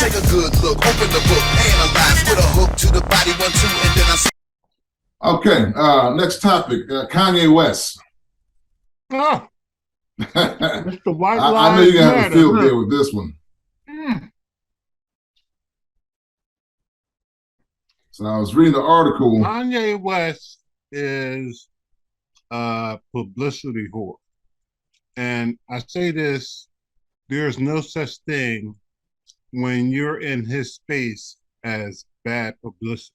Take a good look, open the book, analyze with a hook to the body, 1, 2, and then I see. Okay, next topic, Kanye West. Oh, Mr. White I know Lives you're going to have a Matter, field day with this one. So I was reading the article. Kanye West is a publicity whore. And I say this, there's no such thing when you're in his space as bad publicity.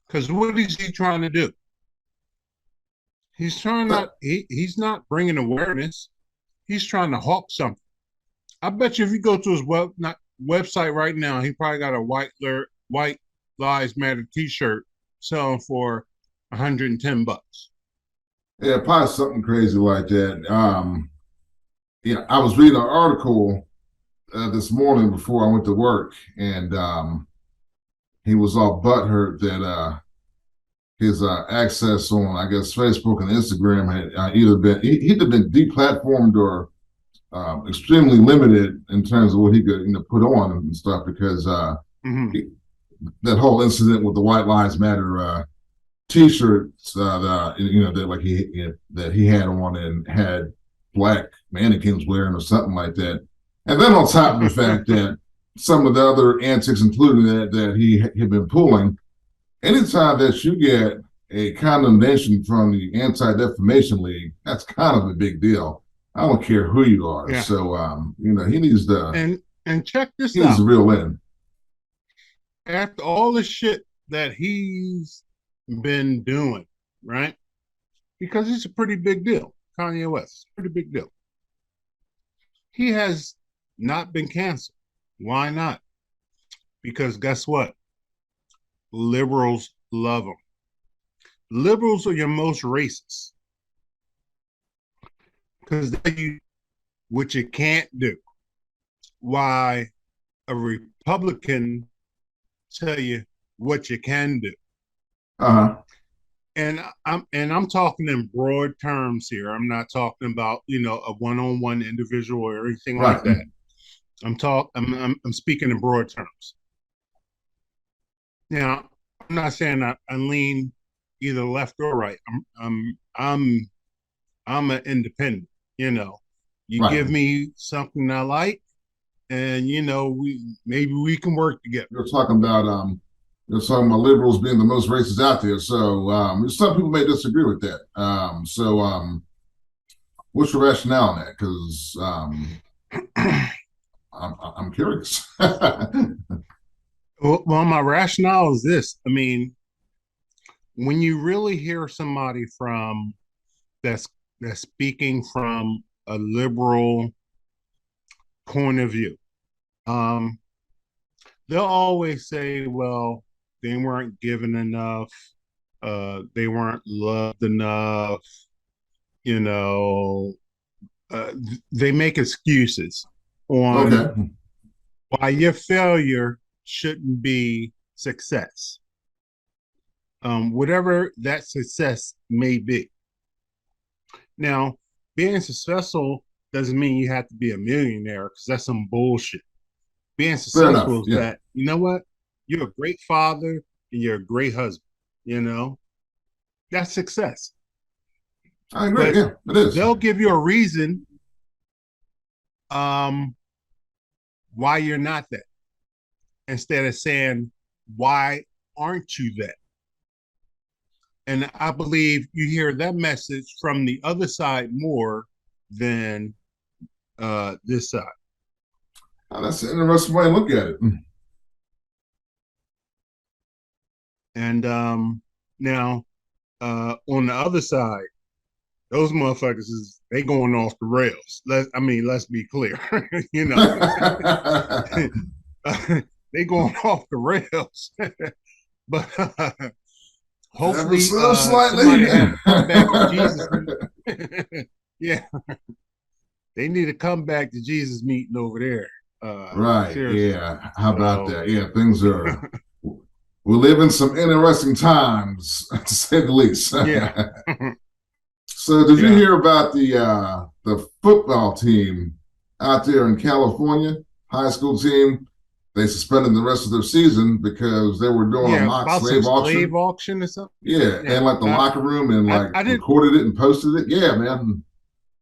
Because what is he trying to do? He's he's not bringing awareness. He's trying to hawk something. I bet you if you go to his website right now, he probably got a White Lives Matter t-shirt selling for $110. Yeah, probably something crazy like that. Yeah, I was reading an article this morning before I went to work, and he was all butthurt that his access on, I guess, Facebook and Instagram had either been he'd have been deplatformed or extremely limited in terms of what he could put on and stuff because that whole incident with the White Lives Matter T-shirts that he had on and had black mannequins wearing or something like that, and then on top of the fact that some of the other antics, including that he had been pulling. Anytime that you get a condemnation from the Anti-Defamation League, that's kind of a big deal. I don't care who you are. Yeah. So he needs to and check this out. He needs to reel in. After all the shit that he's been doing, right? Because it's a pretty big deal. Kanye West, pretty big deal. He has not been canceled. Why not? Because guess what? Liberals love him. Liberals are your most racist because they do what you can't do. Why a Republican tell you what you can do. And I'm talking in broad terms here. I'm not talking about a one-on-one individual or anything like that. I'm speaking in broad terms. Now, I'm not saying I lean either left or right. I'm an independent. You give me something I like, and we can work together. You're talking about liberals being the most racist out there. So some people may disagree with that. What's your rationale on that? Because I'm curious. Well, my rationale is this. I mean, when you really hear somebody that's speaking from a liberal point of view, they'll always say, well, they weren't given enough, they weren't loved enough, they make excuses on why your failure shouldn't be success. Whatever that success may be. Now, being successful doesn't mean you have to be a millionaire, because that's some bullshit. Being successful is that, you know what? You're a great father and you're a great husband. That's success. I agree. Yeah, it is. They'll give you a reason why you're not that, instead of saying, why aren't you that? And I believe you hear that message from the other side more than this side. Oh, that's an interesting way to look at it. And now, on the other side, those motherfuckers they going off the rails. Let's be clear. They going off the rails. But hopefully somebody will come back to Jesus. Yeah. They need to come back to Jesus meeting over there. Right. Seriously. Yeah. How about that? Yeah, things are we live in some interesting times, to say the least. Yeah. So did you hear about the football team out there in California? high school team. They suspended the rest of their season because they were doing a mock about some slave slave auction. auction or something. Yeah, Yeah, and like the locker room and like I didn't. recorded it and posted it. Yeah, man.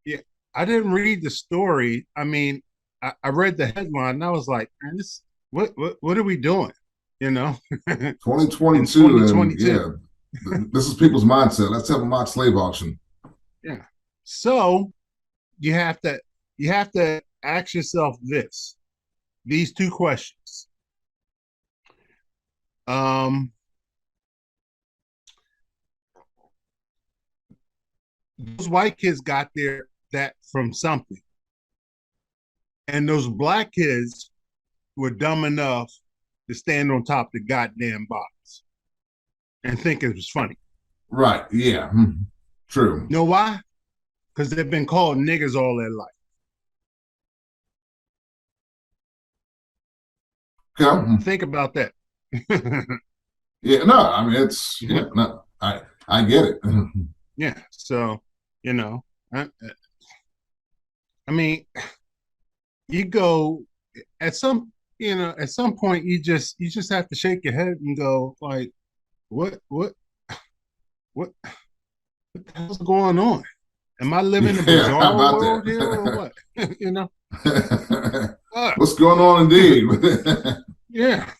Yeah, I didn't read the story. I mean, I read the headline and I was like, man, this what are we doing? You know, in 2022, and 2022. yeah, this is people's mindset. Let's have a mock slave auction. Yeah. So you have to ask yourself these two questions. Those white kids got that from something, and those black kids were dumb enough to stand on top of the goddamn box and think it was funny. Right. Yeah. True. You know why? Because they've been called niggers all their life. Yeah. Think about that. Yeah. No, I mean it's yeah. No, I get it. Yeah. So you know, I mean, you go at some point you just have to shake your head and go like, what what the hell's going on? Am I living in a Yeah, how bizarre about world here or that? what? You know? What's going on indeed? Yeah.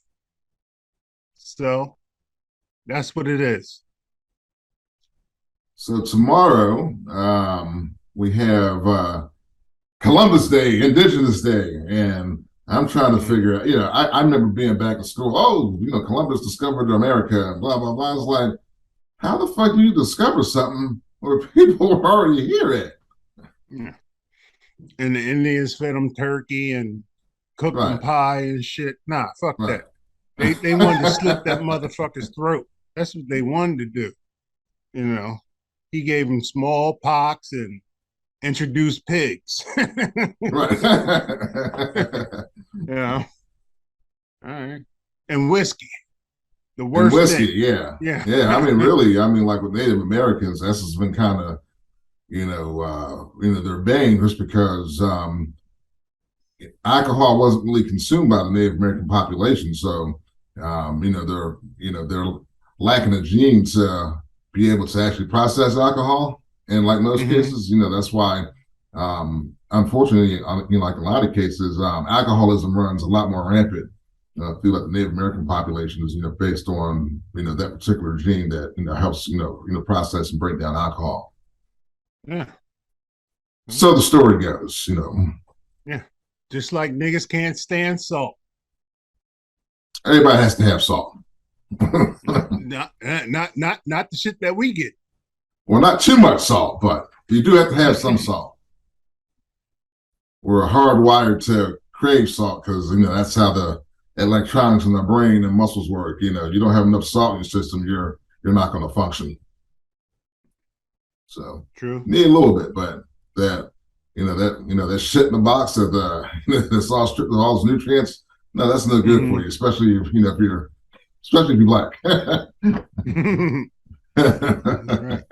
So that's what it is. So tomorrow, we have Columbus Day, Indigenous Day, and I'm trying to figure out. I remember being back in school. Oh, Columbus discovered America, and blah blah blah. I was like, how the fuck do you discover something where people were already here at? Yeah. And the Indians fed them turkey and cooked them Right, pie and shit. Nah, fuck right. that. They wanted to slit that motherfucker's throat. That's what they wanted to do. You know, he gave them smallpox and introduced pigs. Right. You know, all right, and whiskey, the And worst whiskey, thing. yeah. Yeah, Yeah. I mean, really, I mean, like with Native Americans, that's just been kind of, their bane just because alcohol wasn't really consumed by the Native American population. So, they're lacking a gene to be able to actually process alcohol. And like most cases, that's why, unfortunately, like a lot of cases, alcoholism runs a lot more rampant through like the Native American populations, based on, that particular gene that, helps, process and break down alcohol. yeah, So the story goes, yeah. Just like niggas can't stand salt. everybody has to have salt. Not the shit that we get. Well, not too much salt, but you do have to have some salt. We're hardwired to crave salt because that's how the electronics in the brain and muscles work. You don't have enough salt in your system, you're not going to function. So True. need a little bit, but that shit in the box of that's all stripped of all those nutrients. No, that's no good for you, especially if you're black. Right.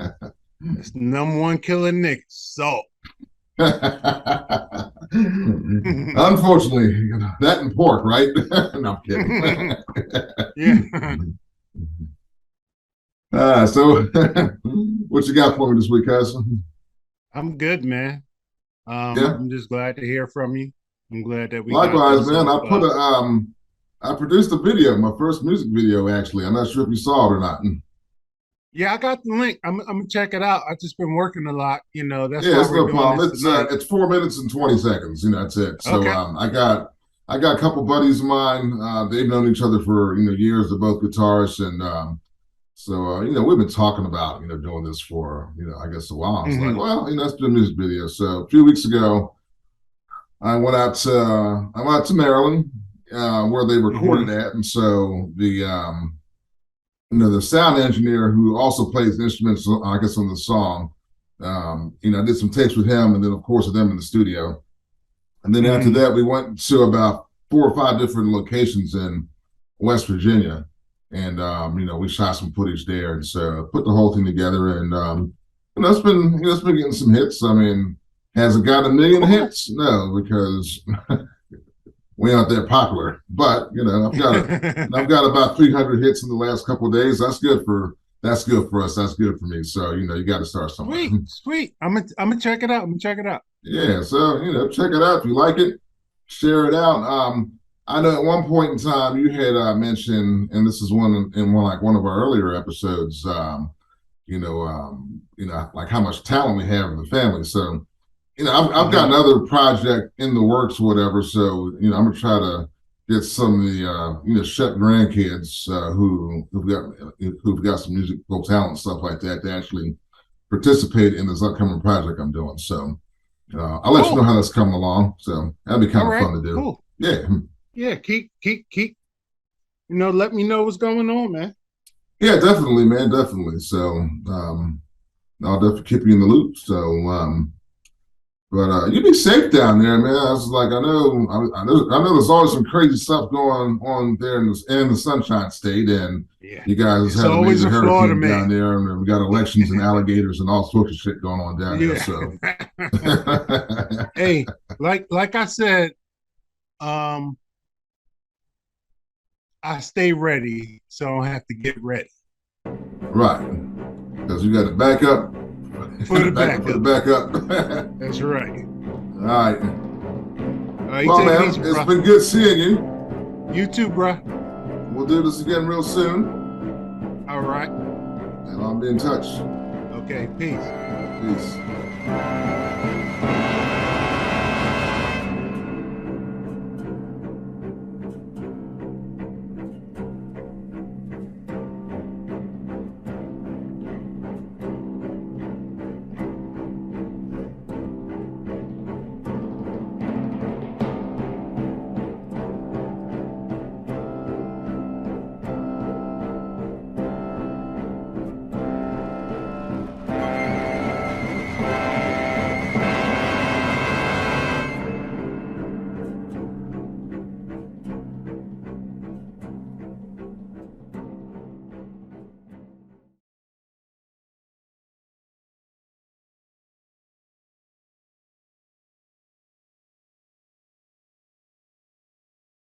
It's number one killer niggas, salt. Unfortunately, that and pork, right? No, I'm kidding. Yeah. So what you got for me this week, cousin? I'm good, man. Yeah. I'm just glad to hear from you. I'm glad that we Likewise, man. I produced a video, my first music video, actually. I'm not sure if you saw it or not. Yeah, I got the link. I'm gonna check it out. I've just been working a lot, That's Yeah, why it's we're no doing problem. this tonight. It's 4 minutes and 20 seconds. That's it. So Okay. I got a couple buddies of mine. They've known each other for years. They're both guitarists, and so we've been talking about doing this for I guess a while. I was like, well, let's do a music video. So a few weeks ago, I went out to Maryland, where they recorded at, and so the sound engineer who also plays the instruments, I guess, on the song, I did some takes with him, and then of course with them in the studio. And then after that, we went to about 4 or 5 different locations in West Virginia, and we shot some footage there, and so put the whole thing together, and it's been getting some hits. I mean, has it got a million hits? No, because we aren't that popular. But you know, I've got about 300 hits in the last couple of days. That's good for us. That's good for me. So you know, you got to start somewhere. Sweet. I'm gonna check it out. Yeah. So you know, check it out if you like it. Share it out. I know at one point in time you had mentioned, and this is one of our earlier episodes. Like how much talent we have in the family. So, you know, I've got another project in the works, whatever. So, you know, I'm gonna try to get some of the Shepp grandkids who've got some musical talent and stuff like that to actually participate in this upcoming project I'm doing. So, I'll let you know how that's coming along. So that'd be kind of fun to do. Cool. Yeah. Yeah. Keep. Let me know what's going on, man. Yeah, definitely, man, definitely. So, I'll definitely keep you in the loop. So, but you be safe down there, man. I was like, I know there's always some crazy stuff going on there in the Sunshine State, and you guys had a major hurricane down there, and we got elections and alligators and all sorts of shit going on down there. So, hey, like I said, I stay ready, so I don't have to get ready. Right, because you got to back up. Put it back up. That's right. All right. Well, man, easy, it's been good seeing you. You too, bro. We'll do this again real soon. All right. And I'll be in touch. Okay, peace. Peace.